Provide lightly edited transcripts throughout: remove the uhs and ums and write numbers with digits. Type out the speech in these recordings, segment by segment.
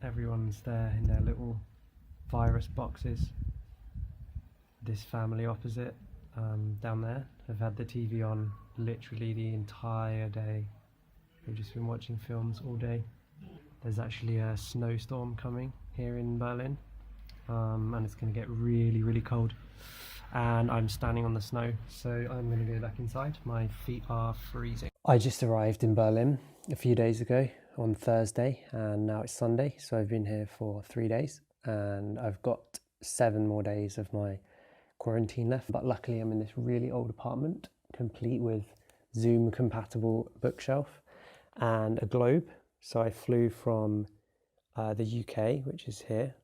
Everyone's there in their little virus boxes. This family opposite down there have had the TV on literally the entire day. We've just been watching films all day. There's actually a snowstorm coming here in Berlin, and it's going to get really, really cold. And I'm standing on the snow, so I'm going to go back inside. My feet are freezing. I just arrived in Berlin a few days ago on Thursday, and now it's Sunday, so I've been here for 3 days, and I've got 7 more days of my quarantine left. But luckily I'm in this really old apartment, complete with Zoom compatible bookshelf and a globe. So I flew from the UK, which is here,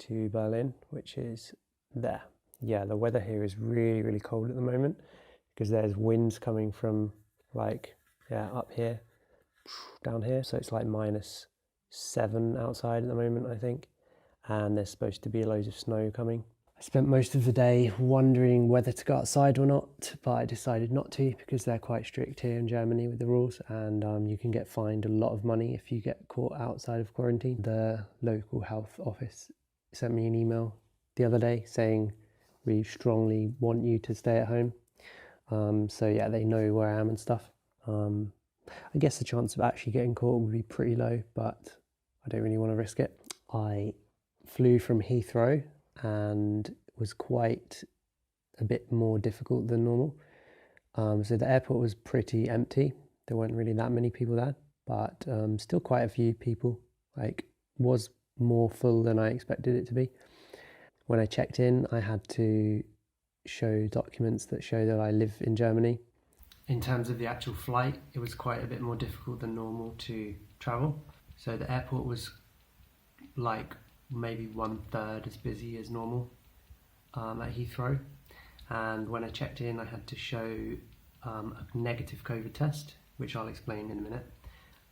to Berlin, which is there. Yeah, the weather here is really, really cold at the moment because there's winds coming from up here, down here. So it's like -7 outside at the moment, I think. And there's supposed to be loads of snow coming. I spent most of the day wondering whether to go outside or not, but I decided not to because they're quite strict here in Germany with the rules, and you can get fined a lot of money if you get caught outside of quarantine. The local health office sent me an email the other day saying, we strongly want you to stay at home. So yeah, they know where I am and stuff. I guess the chance of actually getting caught would be pretty low, but I don't really want to risk it. I flew from Heathrow and it was quite a bit more difficult than normal. So the airport was pretty empty. There weren't really that many people there, but still quite a few people. Was more full than I expected it to be. When I checked in, I had to show documents that show that I live in Germany. In terms of the actual flight, it was quite a bit more difficult than normal to travel. So the airport was like maybe 1/3 as busy as normal at Heathrow. And when I checked in, I had to show a negative COVID test, which I'll explain in a minute.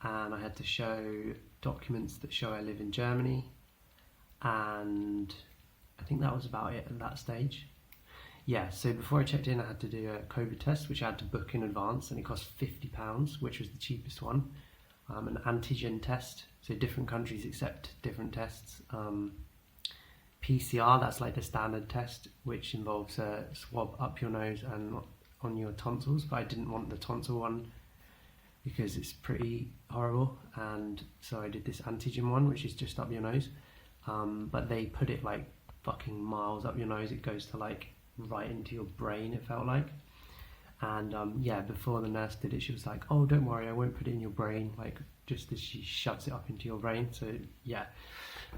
And I had to show documents that show I live in Germany. And I think that was about it at that stage. Yeah, so before I checked in, I had to do a COVID test, which I had to book in advance, and it cost £50, which was the cheapest one. An antigen test, so different countries accept different tests. PCR, that's like the standard test, which involves a swab up your nose and on your tonsils, but I didn't want the tonsil one because it's pretty horrible, and so I did this antigen one, which is just up your nose. But they put it like fucking miles up your nose. It goes to like right into your brain, it felt like. And yeah, before the nurse did it, she was like, oh, don't worry, I won't put it in your brain, like just as she shoves it up into your brain. So yeah,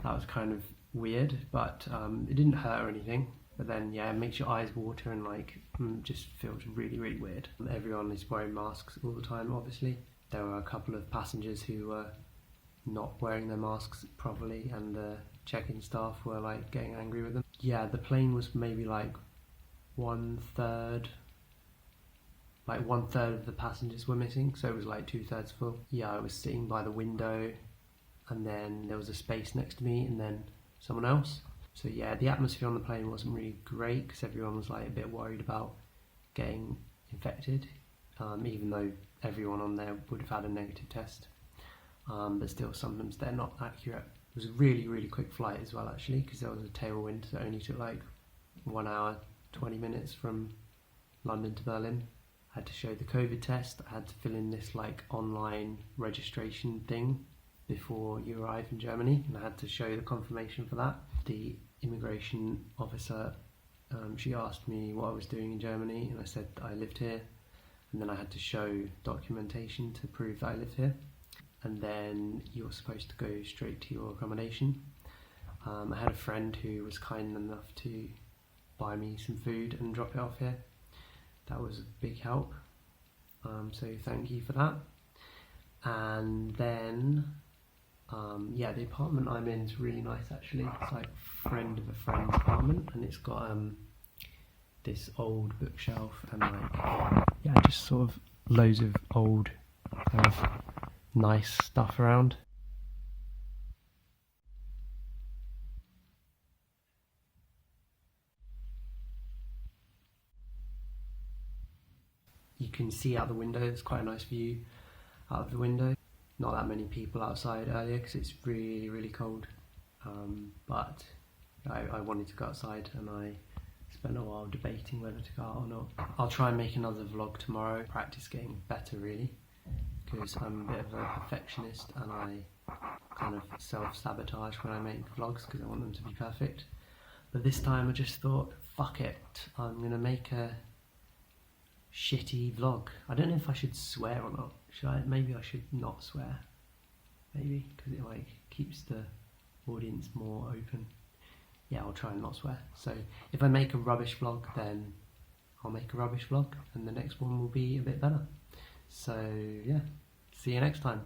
that was kind of weird, but it didn't hurt or anything. But then yeah, it makes your eyes water and just feels really, really weird. Everyone is wearing masks all the time, obviously. There were a couple of passengers who were not wearing their masks properly, and the check-in staff were like getting angry with them. Yeah, the plane was maybe like 1/3 of the passengers were missing, so it was like 2/3 full. Yeah, I was sitting by the window, and then there was a space next to me, and then someone else. So yeah, the atmosphere on the plane wasn't really great because everyone was like a bit worried about getting infected, even though everyone on there would have had a negative test. But still, sometimes they're not accurate. It was a really, really quick flight as well, actually, because there was a tailwind, so it only took like 1 hour, 20 minutes from London to Berlin. I had to show the COVID test. I had to fill in this like online registration thing before you arrive in Germany, and I had to show the confirmation for that. The immigration officer, she asked me what I was doing in Germany, and I said that I lived here, and then I had to show documentation to prove that I lived here. And then you're supposed to go straight to your accommodation. I had a friend who was kind enough to buy me some food and drop it off here. That was a big help, so thank you for that. And then yeah, the apartment I'm in is really nice, actually. It's like a friend of a friend's apartment, and it's got this old bookshelf and yeah, just sort of loads of old kind of nice stuff around. You can see out the window. It's quite a nice view out of the window. not that many people outside earlier because it's really, really cold. But I wanted to go outside, and I spent a while debating whether to go out or not. I'll try and make another vlog tomorrow, practice getting better really, because I'm a bit of a perfectionist and I kind of self-sabotage when I make vlogs because I want them to be perfect. But this time I just thought, fuck it, I'm going to make a shitty vlog. I don't know if I should swear or not. Should I? Maybe I should not swear. Maybe, because it like keeps the audience more open. Yeah, I'll try and not swear. So if I make a rubbish vlog, then I'll make a rubbish vlog and the next one will be a bit better. So yeah, see you next time.